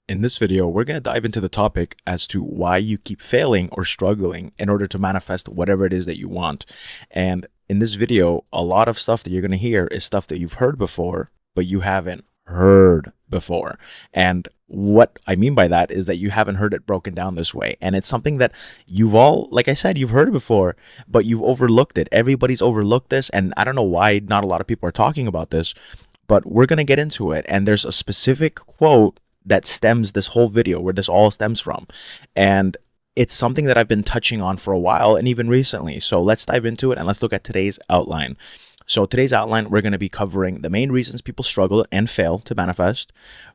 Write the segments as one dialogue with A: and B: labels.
A: In this video, we're going to dive into the topic as to why you keep failing or struggling in order to manifest whatever it is that you want. And in this video, a lot of stuff that you're going to hear is stuff that you've heard before, but you haven't heard before. And what I mean by that is that you haven't heard it broken down this way. And it's something that you've all, like I said, you've heard it before, but you've overlooked it. Everybody's overlooked this. And I don't know why not a lot of people are talking about this, but we're going to get into it. And there's a specific quote that stems this whole video, where this all stems from. And it's something that I've been touching on for a while and even recently. So let's dive into it and let's look at today's outline. So today's outline, we're going to be covering the main reasons people struggle and fail to manifest.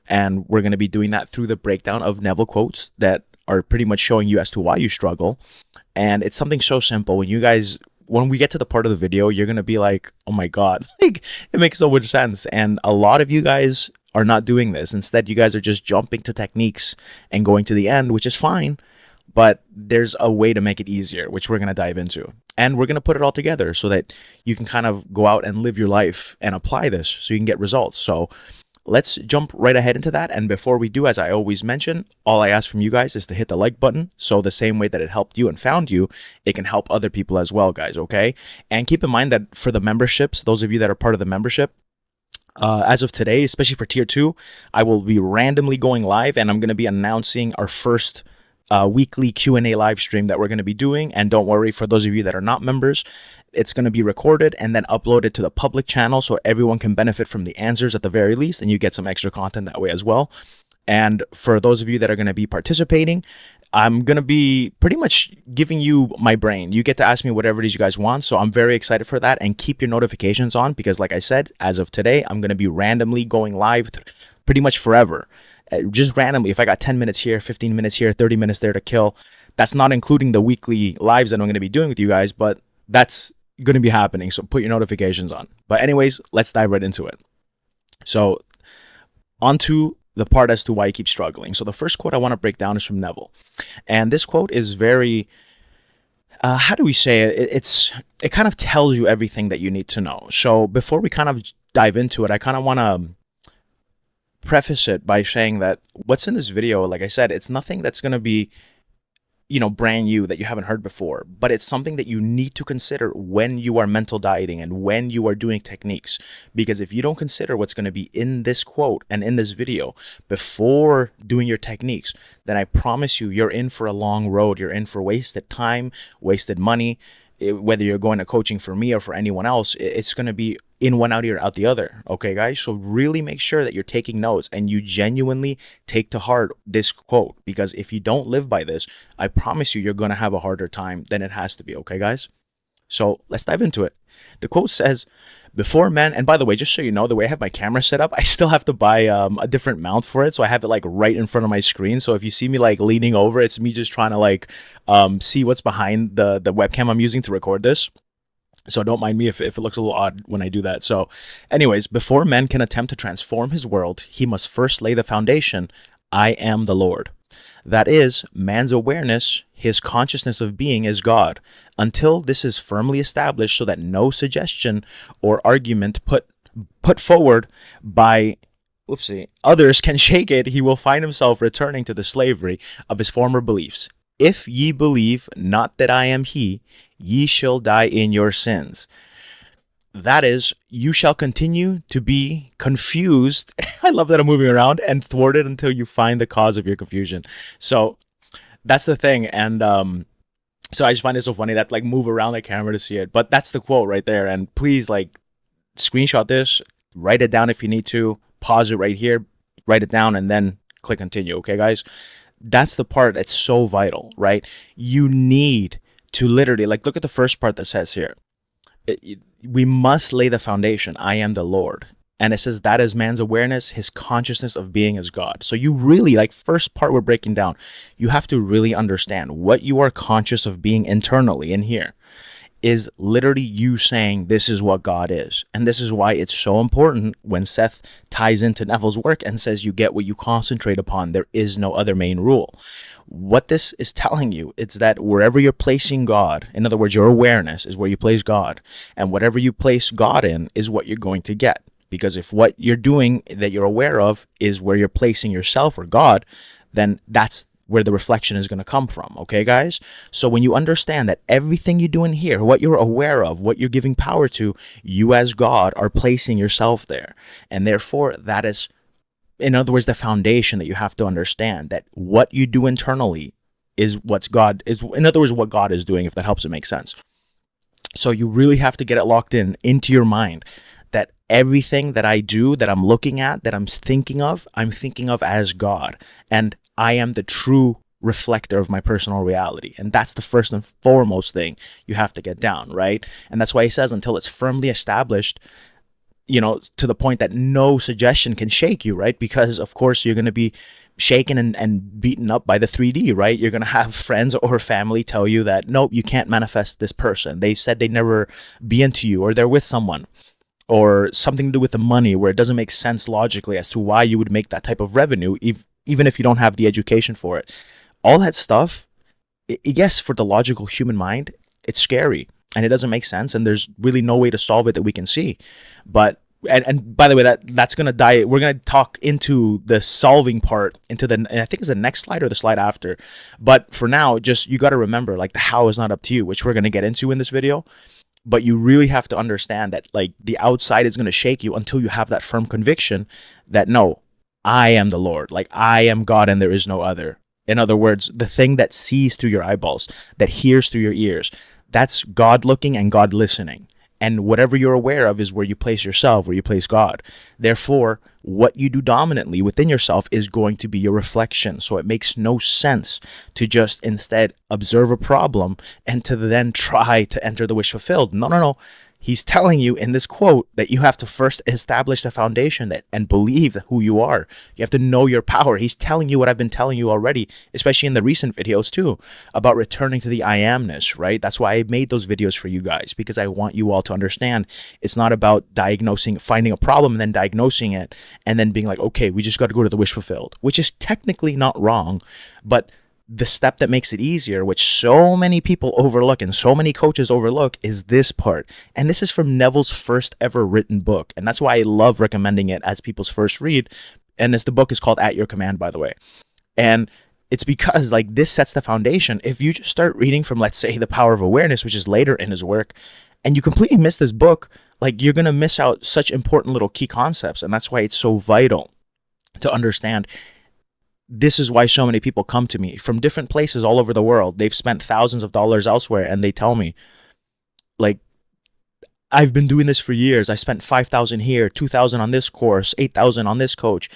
A: And we're going to be doing that through the breakdown of Neville quotes that are pretty much showing you as to why you struggle. And it's something so simple. When we get to the part of the video, you're going to be like, oh my God, like it makes so much sense. And a lot of you guys are not doing this. Instead, you guys are just jumping to techniques and going to the end, which is fine. But there's a way to make it easier, which we're going to dive into. And we're going to put it all together so that you can kind of go out and live your life and apply this so you can get results. So let's jump right ahead into that. And before we do, as I always mention, all I ask from you guys is to hit the like button. So the same way that it helped you and found you, it can help other people as well, guys. Okay. And keep in mind that for the memberships, those of you that are part of the membership, as of today, especially for tier 2, I will be randomly going live and I'm going to be announcing our first weekly Q&A live stream that we're going to be doing. And don't worry, for those of you that are not members, it's going to be recorded and then uploaded to the public channel so everyone can benefit from the answers at the very least, and you get some extra content that way as well. And for those of you that are going to be participating, I'm going to be pretty much giving you my brain. You get to ask me whatever it is you guys want. So I'm very excited for that. And keep your notifications on because, like I said, as of today, I'm going to be randomly going live pretty much forever. Just randomly. If I got 10 minutes here, 15 minutes here, 30 minutes there to kill, that's not including the weekly lives that I'm going to be doing with you guys, but that's going to be happening. So put your notifications on. But anyways, let's dive right into it. So onto the part as to why you keep struggling. So the first quote I want to break down is from Neville. And this quote is very, how do we say it? It kind of tells you everything that you need to know. So before we kind of dive into it, I kind of want to preface it by saying that what's in this video, like I said, it's nothing that's going to be, brand new that you haven't heard before, but it's something that you need to consider when you are mental dieting and when you are doing techniques. Because if you don't consider what's going to be in this quote and in this video before doing your techniques, then I promise you, you're in for a long road. You're in for wasted time, wasted money. Whether you're going to coaching for me or for anyone else, it's going to be in one ear, out the other. Okay, guys? So really make sure that you're taking notes and you genuinely take to heart this quote, because if you don't live by this, I promise you, you're going to have a harder time than it has to be. Okay, guys? So let's dive into it. The quote says, before men, and by the way, just so you know, the way I have my camera set up, I still have to buy a different mount for it. So I have it like right in front of my screen. So if you see me like leaning over, it's me just trying to like see what's behind the webcam I'm using to record this. So don't mind me if it looks a little odd when I do that. So anyways, before man can attempt to transform his world, he must first lay the foundation, I am the Lord. That is, man's awareness, his consciousness of being is God. Until this is firmly established so that no suggestion or argument put forward by others can shake it, he will find himself returning to the slavery of his former beliefs. If ye believe not that I am he, ye shall die in your sins. That is, you shall continue to be confused. I love that I'm moving around, and thwarted until you find the cause of your confusion. So that's the thing. And so I just find it so funny that like move around the camera to see it. But that's the quote right there. And please like screenshot this, write it down if you need to, pause it right here, write it down, and then click continue. Okay, guys? That's the part that's so vital, right? You need to literally like look at the first part that says here. We must lay the foundation. I am the Lord. And it says that is man's awareness, his consciousness of being as God. So you really, like first part we're breaking down, you have to really understand what you are conscious of being internally in here is literally you saying this is what God is. And this is why it's so important when Seth ties into Neville's work and says you get what you concentrate upon. There is no other main rule. What this is telling you is that wherever you're placing God, in other words, your awareness is where you place God, and whatever you place God in is what you're going to get. Because if what you're doing that you're aware of is where you're placing yourself or God, then that's where the reflection is going to come from. Okay, guys? So when you understand that everything you do in here, what you're aware of, what you're giving power to, you as God are placing yourself there. And therefore, that is, in other words, the foundation that you have to understand, that what you do internally is what's God is, in other words, what God is doing, if that helps it make sense. So you really have to get it locked in into your mind that everything that I do, that I'm looking at, that I'm thinking of as God. And I am the true reflector of my personal reality. And that's the first and foremost thing you have to get down, right? And that's why he says until it's firmly established, to the point that no suggestion can shake you, right? Because of course you're going to be shaken and beaten up by the 3D, right? You're going to have friends or family tell you that, nope, you can't manifest this person. They said they'd never be into you, or they're with someone, or something to do with the money where it doesn't make sense logically as to why you would make that type of revenue, even if you don't have the education for it. All that stuff, yes, for the logical human mind, it's scary and it doesn't make sense, and there's really no way to solve it that we can see. But and by the way, that's gonna die. We're gonna talk into the solving part into and I think it's the next slide or the slide after. But for now, just you got to remember, like, the how is not up to you, which we're gonna get into in this video. But you really have to understand that, like, the outside is gonna shake you until you have that firm conviction that no, I am the Lord, like I am God, and there is no other. In other words, the thing that sees through your eyeballs, that hears through your ears, that's God looking and God listening. And whatever you're aware of is where you place yourself, where you place God. Therefore, what you do dominantly within yourself is going to be your reflection. So it makes no sense to just instead observe a problem and to then try to enter the wish fulfilled. No. He's telling you in this quote that you have to first establish the foundation and believe who you are. You have to know your power. He's telling you what I've been telling you already, especially in the recent videos too, about returning to the I amness, right? That's why I made those videos for you guys, because I want you all to understand it's not about finding a problem and then diagnosing it and then being like, okay, we just got to go to the wish fulfilled, which is technically not wrong, but the step that makes it easier, which so many people overlook and so many coaches overlook, is this part. And this is from Neville's first ever written book. And that's why I love recommending it as people's first read. And the book is called At Your Command, by the way. And it's because, like, this sets the foundation. If you just start reading from, let's say, The Power of Awareness, which is later in his work, and you completely miss this book, like, you're going to miss out such important little key concepts. And that's why it's so vital to understand. This is why so many people come to me from different places all over the world. They've spent thousands of dollars elsewhere, and they tell me, like, I've been doing this for years. I spent $5,000 here, $2,000 on this course, $8,000 on this coach.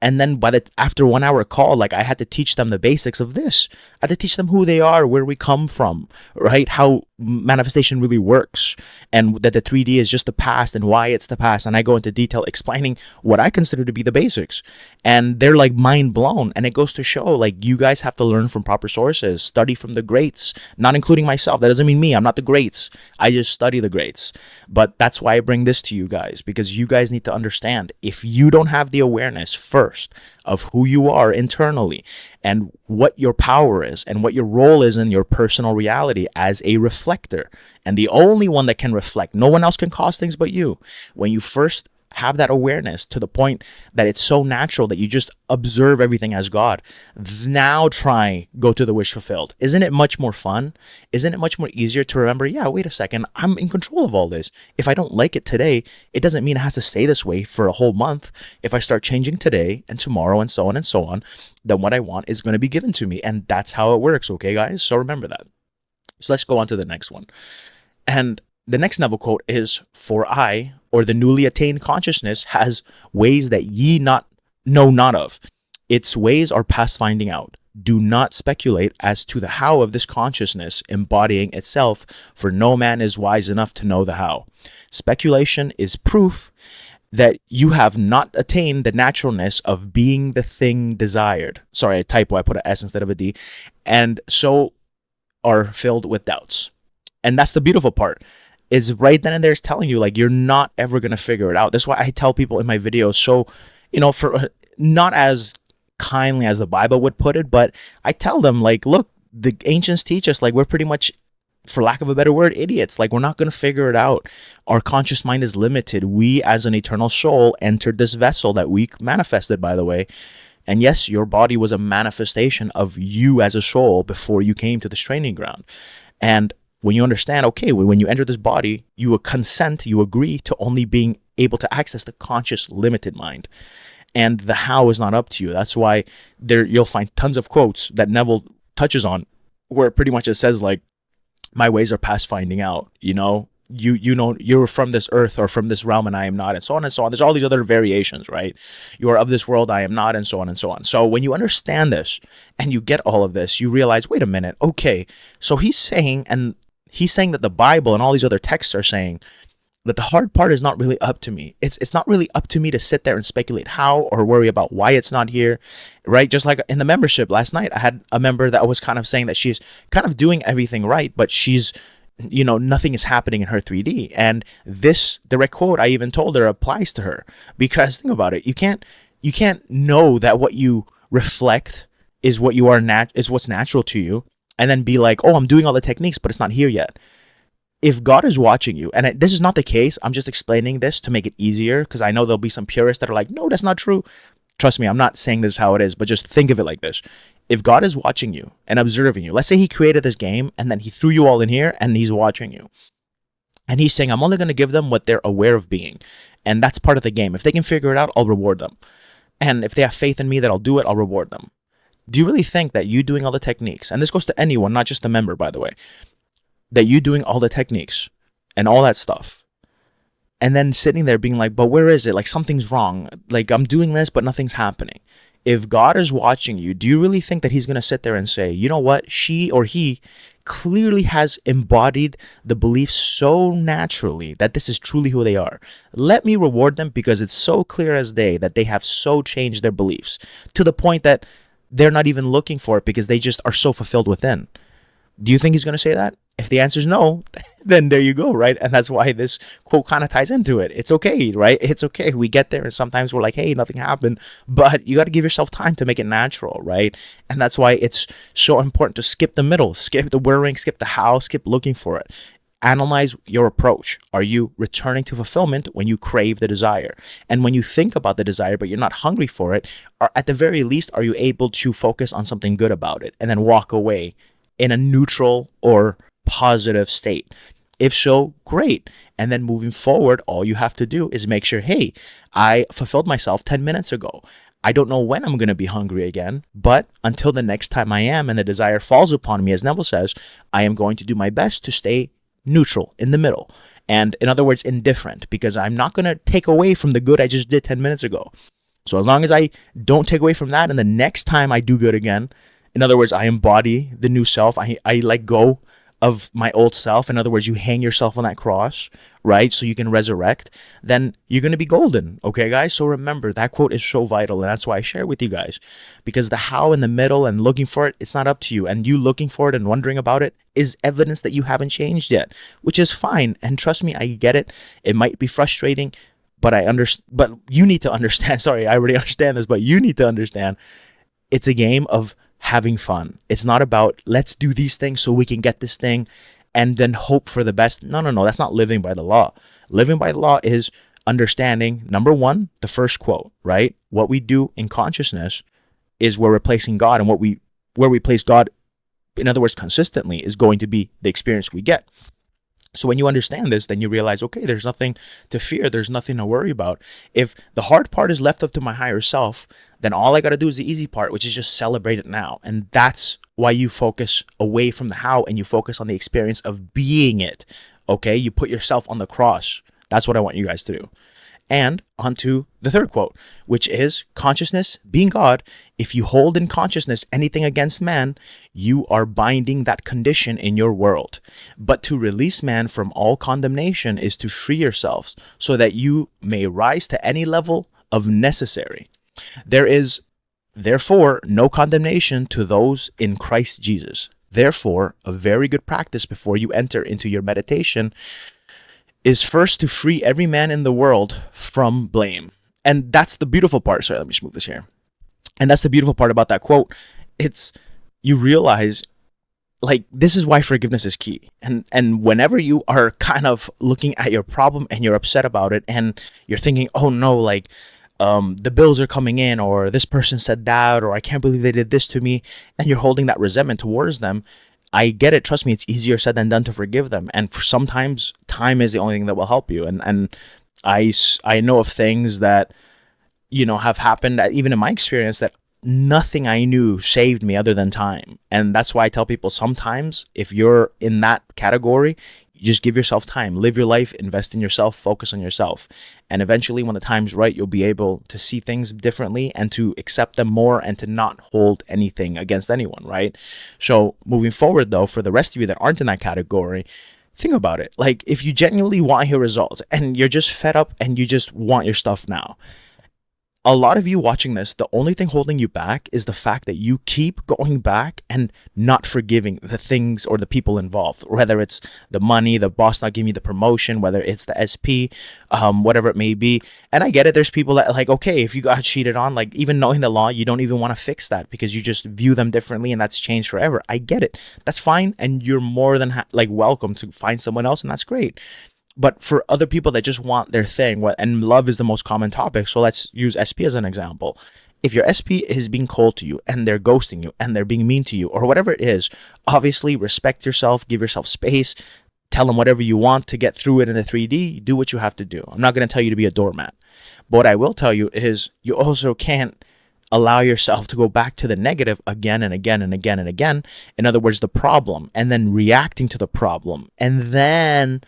A: And then after 1 hour call, like, I had to teach them the basics of this. I had to teach them who they are, where we come from, right? How manifestation really works, and that the 3D is just the past and why it's the past. And I go into detail explaining what I consider to be the basics. And they're like mind blown. And it goes to show, like, you guys have to learn from proper sources, study from the greats, not including myself. That doesn't mean me. I'm not the greats. I just study the greats. But that's why I bring this to you guys, because you guys need to understand, if you don't have the awareness first of who you are internally and what your power is and what your role is in your personal reality as a reflector, and the only one that can reflect, no one else can cause things but you. When you first have that awareness to the point that it's so natural that you just observe everything as God, now go to the wish fulfilled. Isn't it much more fun? Isn't it much more easier to remember, yeah, wait a second, I'm in control of all this. If I don't like it today, it doesn't mean it has to stay this way for a whole month. If I start changing today and tomorrow and so on, then what I want is going to be given to me. And that's how it works. Okay, guys? So remember that. So let's go on to the next one. And the next Neville quote is, "For I, or the newly attained consciousness, has ways that ye know not of. Its ways are past finding out. Do not speculate as to the how of this consciousness embodying itself, for no man is wise enough to know the how. Speculation is proof that you have not attained the naturalness of being the thing desired." Sorry, I typo, I put an S instead of a D. "And so are filled with doubts." And that's the beautiful part. Is right then and there is telling you, like, you're not ever going to figure it out. That's why I tell people in my videos, so, for not as kindly as the Bible would put it, but I tell them, like, look, the ancients teach us, like, we're pretty much for lack of a better word, idiots. Like, we're not going to figure it out. Our conscious mind is limited. We, as an eternal soul, entered this vessel that we manifested, by the way. And yes, your body was a manifestation of you as a soul before you came to this training ground. And when you understand, okay, when you enter this body, you consent, you agree to only being able to access the conscious, limited mind. And the how is not up to you. That's why you'll find tons of quotes that Neville touches on, where pretty much it says, like, my ways are past finding out, you know, you're from this earth or from this realm and I am not, and so on and so on. There's all these other variations, right? You are of this world, I am not, and so on and so on. So when you understand this and you get all of this, you realize, wait a minute, okay, so he's saying that the Bible and all these other texts are saying that the hard part is not really up to me. It's not really up to me to sit there and speculate how or worry about why it's not here, right? Just like in the membership last night, I had a member that was kind of saying that she's kind of doing everything right, but she's, you know, nothing is happening in her 3D. And this direct quote, I even told her, applies to her. Because think about it, you can't know that what you reflect is what you are is what's natural to you, and then be like, oh, I'm doing all the techniques, but it's not here yet. If God is watching you, and this is not the case, I'm just explaining this to make it easier, because I know there'll be some purists that are like, no, that's not true. Trust me, I'm not saying this is how it is, but just think of it like this. If God is watching you and observing you, let's say he created this game and then he threw you all in here and he's watching you. And he's saying, I'm only going to give them what they're aware of being. And that's part of the game. If they can figure it out, I'll reward them. And if they have faith in me that I'll do it, I'll reward them. Do you really think that you doing all the techniques, and this goes to anyone, not just a member, by the way, that you doing all the techniques and all that stuff, and then sitting there being like, but where is it? Like, something's wrong. Like, I'm doing this, but nothing's happening. If God is watching you, do you really think that he's going to sit there and say, you know what? She or he clearly has embodied the belief so naturally that this is truly who they are. Let me reward them, because it's so clear as day that they have so changed their beliefs to the point that they're not even looking for it, because they just are so fulfilled within. Do you think he's going to say that? If the answer is no, then there you go, right? And that's why this quote kind of ties into it. It's okay, right? It's okay. We get there and sometimes we're like, hey, nothing happened. But you got to give yourself time to make it natural, right? And that's why it's so important to skip the middle, skip the worrying, skip the how, skip looking for it. Analyze your approach. Are you returning to fulfillment when you crave the desire? And when you think about the desire, but you're not hungry for it, or at the very least, are you able to focus on something good about it and then walk away in a neutral or positive state? If so, great. And then moving forward, all you have to do is make sure, hey, I fulfilled myself 10 minutes ago. I don't know when I'm going to be hungry again, but until the next time I am and the desire falls upon me, as Neville says, I am going to do my best to stay neutral, in the middle. And in other words, indifferent, because I'm not going to take away from the good I just did 10 minutes ago. So as long as I don't take away from that, and the next time I do good again, in other words, I embody the new self, I let go of my old self. In other words, you hang yourself on that cross, right? So you can resurrect, then you're going to be golden. Okay, guys? So remember, that quote is so vital. And that's why I share it with you guys, because the how in the middle and looking for it, it's not up to you. And you looking for it and wondering about it is evidence that you haven't changed yet, which is fine. And trust me, I get it. It might be frustrating, but but you need to understand. Sorry, I already understand this, but you need to understand it's a game of having fun. It's not about let's do these things so we can get this thing and then hope for the best. No. That's not living by the law. Living by the law is understanding, number one, the first quote, right? What we do in consciousness is where we're placing God, and where we place God, in other words, consistently, is going to be the experience we get. So when you understand this, then you realize, okay, there's nothing to fear. There's nothing to worry about. If the hard part is left up to my higher self, then all I got to do is the easy part, which is just celebrate it now. And that's why you focus away from the how and you focus on the experience of being it. Okay, you put yourself on the cross. That's what I want you guys to do. And onto the third quote, which is consciousness being God. If you hold in consciousness anything against man, you are binding that condition in your world. But to release man from all condemnation is to free yourselves so that you may rise to any level of necessary. There is, therefore, no condemnation to those in Christ Jesus. Therefore, a very good practice before you enter into your meditation is first to free every man in the world from blame. And that's the beautiful part. Sorry, let me just move this here. And that's the beautiful part about that quote. It's, you realize like, this is why forgiveness is key. And whenever you are kind of looking at your problem and you're upset about it and you're thinking, oh no, like, the bills are coming in, or this person said that, or I can't believe they did this to me, and you're holding that resentment towards them, I get it. Trust me, it's easier said than done to forgive them. And for sometimes time is the only thing that will help you. And I know of things that, have happened, even in my experience, that nothing I knew saved me other than time. And that's why I tell people, sometimes if you're in that category, you just give yourself time, live your life, invest in yourself, focus on yourself. And eventually, when the time's right, you'll be able to see things differently and to accept them more and to not hold anything against anyone, right? So moving forward, though, for the rest of you that aren't in that category, think about it. Like, if you genuinely want your results and you're just fed up and you just want your stuff now, a lot of you watching this, the only thing holding you back is the fact that you keep going back and not forgiving the things or the people involved, whether it's the money, the boss not giving you the promotion, whether it's the SP, whatever it may be. And I get it. There's people that, like, okay, if you got cheated on, like, even knowing the law, you don't even want to fix that because you just view them differently and that's changed forever. I get it. That's fine. And you're more than welcome to find someone else, and that's great. But for other people that just want their thing, and love is the most common topic, so let's use SP as an example. If your SP is being cold to you and they're ghosting you and they're being mean to you or whatever it is, obviously respect yourself, give yourself space, tell them whatever you want to get through it in the 3D, do what you have to do. I'm not going to tell you to be a doormat. But what I will tell you is you also can't allow yourself to go back to the negative again and again and again and again. In other words, the problem, and then reacting to the problem, and then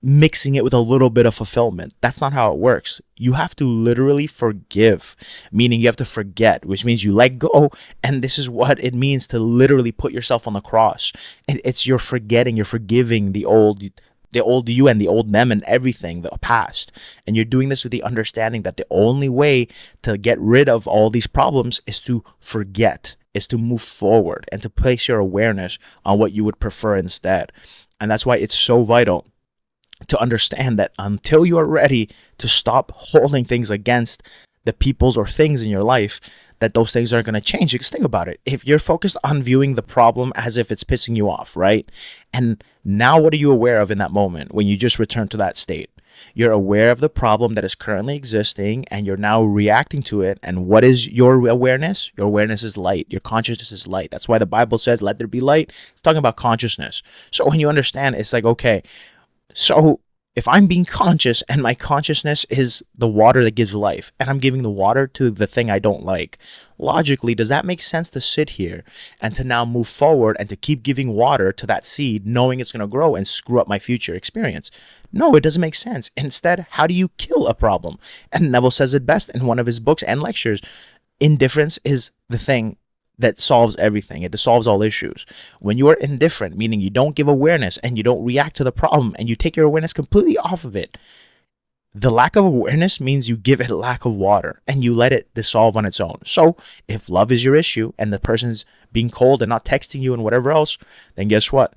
A: mixing it with a little bit of fulfillment. That's not how it works. You have to literally forgive, meaning you have to forget, which means you let go. And this is what it means to literally put yourself on the cross. And it's you're forgetting, you're forgiving the old you and the old them and everything, the past. And you're doing this with the understanding that the only way to get rid of all these problems is to forget, is to move forward and to place your awareness on what you would prefer instead. And that's why it's so vital to understand that until you are ready to stop holding things against the peoples or things in your life, that those things aren't going to change. Because think about it. If you're focused on viewing the problem as if it's pissing you off, right? And now what are you aware of in that moment when you just return to that state? You're aware of the problem that is currently existing and you're now reacting to it. And what is your awareness? Your awareness is light. Your consciousness is light. That's why the Bible says, let there be light. It's talking about consciousness. So when you understand, it's like, okay, so if I'm being conscious and my consciousness is the water that gives life and I'm giving the water to the thing I don't like, logically, does that make sense to sit here and to now move forward and to keep giving water to that seed knowing it's going to grow and screw up my future experience? No, it doesn't make sense. Instead, how do you kill a problem? And Neville says it best in one of his books and lectures. Indifference is the thing that solves everything. It solves all issues. When you are indifferent, meaning you don't give awareness and you don't react to the problem and you take your awareness completely off of it, the lack of awareness means you give it a lack of water and you let it dissolve on its own. So if love is your issue and the person's being cold and not texting you and whatever else, then guess what?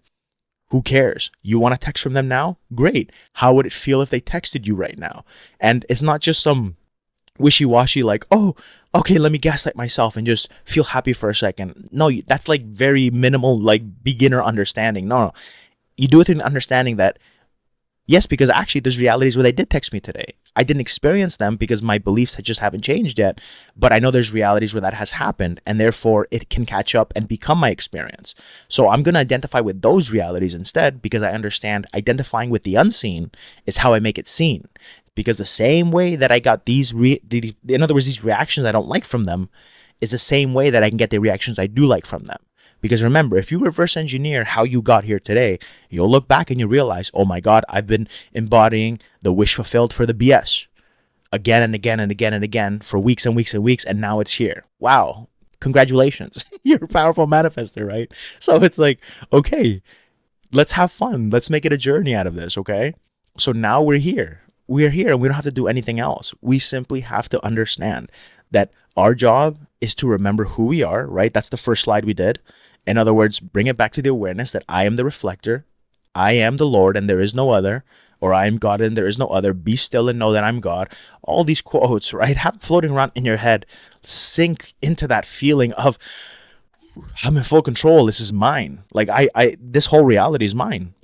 A: Who cares? You want a text from them now? Great. How would it feel if they texted you right now? And it's not just some wishy-washy like, oh, okay, let me gaslight myself and just feel happy for a second. No, that's like very minimal, like beginner understanding. No. You do it in understanding that, yes, because actually there's realities where they did text me today. I didn't experience them because my beliefs just haven't changed yet, but I know there's realities where that has happened and therefore it can catch up and become my experience. So I'm going to identify with those realities instead because I understand identifying with the unseen is how I make it seen. Because the same way that I got these reactions I don't like from them is the same way that I can get the reactions I do like from them. Because remember, if you reverse engineer how you got here today, you'll look back and you realize, oh my God, I've been embodying the wish fulfilled for the BS again and again and again and again for weeks and weeks and weeks, and now it's here. Wow, congratulations. You're a powerful manifester, right? So it's like, okay, let's have fun. Let's make it a journey out of this, okay? So now we're here. We're here and we don't have to do anything else. We simply have to understand that our job is to remember who we are, right? That's the first slide we did. In other words, bring it back to the awareness that I am the reflector. I am the Lord and there is no other, or I am God and there is no other. Be still and know that I'm God. All these quotes, right? Have floating around in your head. Sink into that feeling of, I'm in full control. This is mine. Like this whole reality is mine.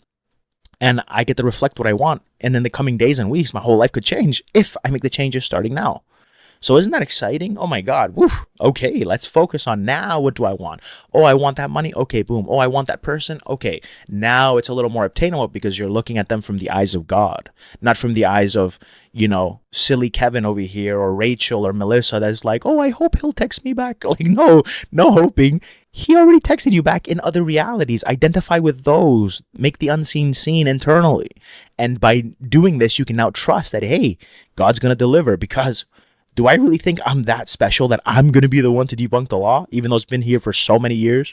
A: And I get to reflect what I want. And in the coming days and weeks, my whole life could change if I make the changes starting now. So isn't that exciting? Oh my God. Woo. Okay, let's focus on now. What do I want? Oh, I want that money. Okay, boom. Oh, I want that person. Okay, now it's a little more obtainable because you're looking at them from the eyes of God, not from the eyes of, silly Kevin over here or Rachel or Melissa that's like, oh, I hope he'll text me back. Like, no, no hoping. He already texted you back in other realities. Identify with those. Make the unseen seen internally. And by doing this, you can now trust that, hey, God's going to deliver. Because do I really think I'm that special that I'm going to be the one to debunk the law, even though it's been here for so many years?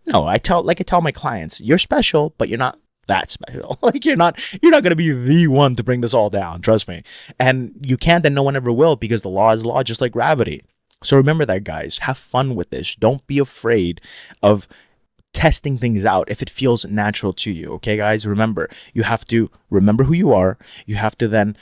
A: No, I tell my clients, you're special, but you're not that special. Like you're not going to be the one to bring this all down. Trust me. And you can't, and no one ever will, because the law is law, just like gravity. So remember that, guys. Have fun with this. Don't be afraid of testing things out if it feels natural to you. Okay, guys? Remember, you have to remember who you are. You have to then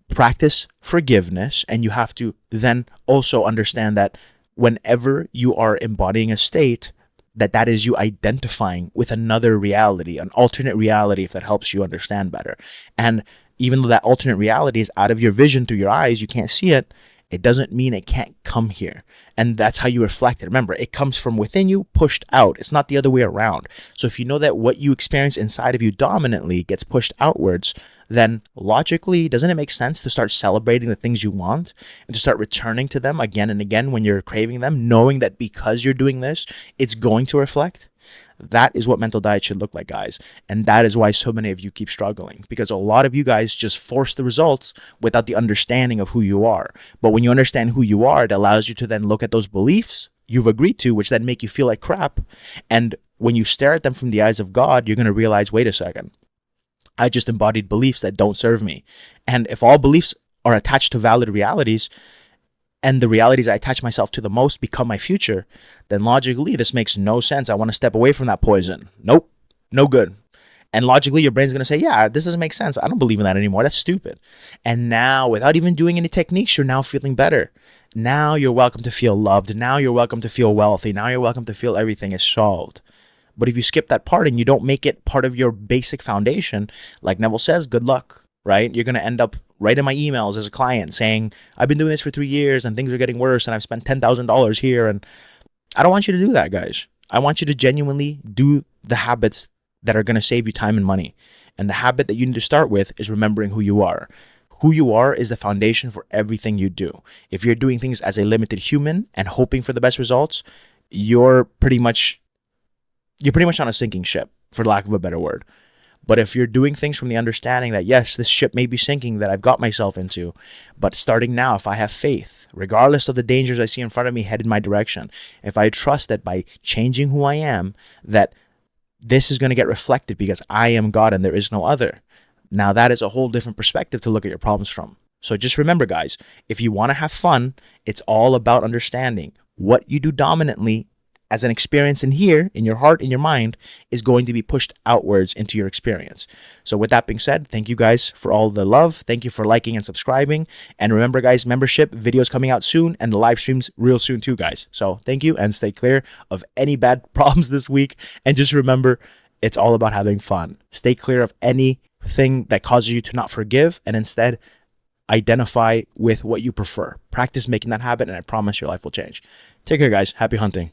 A: practice forgiveness, and you have to then also understand that whenever you are embodying a state, that is you identifying with another reality, an alternate reality, if that helps you understand better. And even though that alternate reality is out of your vision through your eyes, you can't see it, it doesn't mean it can't come here. And that's how you reflect it. Remember, it comes from within you, pushed out. It's not the other way around. So if you know that what you experience inside of you dominantly gets pushed outwards, then logically, doesn't it make sense to start celebrating the things you want and to start returning to them again and again when you're craving them, knowing that because you're doing this, it's going to reflect? That is what mental diet should look like, guys. And that is why so many of you keep struggling, because a lot of you guys just force the results without the understanding of who you are. But when you understand who you are, it allows you to then look at those beliefs you've agreed to, which then make you feel like crap. And when you stare at them from the eyes of God, you're going to realize, wait a second, I just embodied beliefs that don't serve me. And if all beliefs are attached to valid realities, and the realities I attach myself to the most become my future, then logically, this makes no sense. I want to step away from that poison. Nope, no good. And logically, your brain's going to say, yeah, this doesn't make sense. I don't believe in that anymore. That's stupid. And now, without even doing any techniques, you're now feeling better. Now you're welcome to feel loved. Now you're welcome to feel wealthy. Now you're welcome to feel everything is solved. But if you skip that part and you don't make it part of your basic foundation, like Neville says, good luck, right? You're going to end up writing my emails as a client saying, I've been doing this for 3 years and things are getting worse and I've spent $10,000 here. And I don't want you to do that, guys. I want you to genuinely do the habits that are going to save you time and money. And the habit that you need to start with is remembering who you are. Who you are is the foundation for everything you do. If you're doing things as a limited human and hoping for the best results, you're pretty much on a sinking ship, for lack of a better word. But if you're doing things from the understanding that, yes, this ship may be sinking that I've got myself into, but starting now, if I have faith, regardless of the dangers I see in front of me headed my direction, if I trust that by changing who I am, that this is going to get reflected because I am God and there is no other. Now that is a whole different perspective to look at your problems from. So just remember, guys, if you want to have fun, it's all about understanding what you do dominantly as an experience in here, in your heart, in your mind, is going to be pushed outwards into your experience. So with that being said, thank you guys for all the love. Thank you for liking and subscribing. And remember, guys, membership videos coming out soon and the live streams real soon too, guys. So thank you, and stay clear of any bad problems this week. And just remember, it's all about having fun. Stay clear of anything that causes you to not forgive, and instead identify with what you prefer. Practice making that habit, and I promise your life will change. Take care, guys. Happy hunting.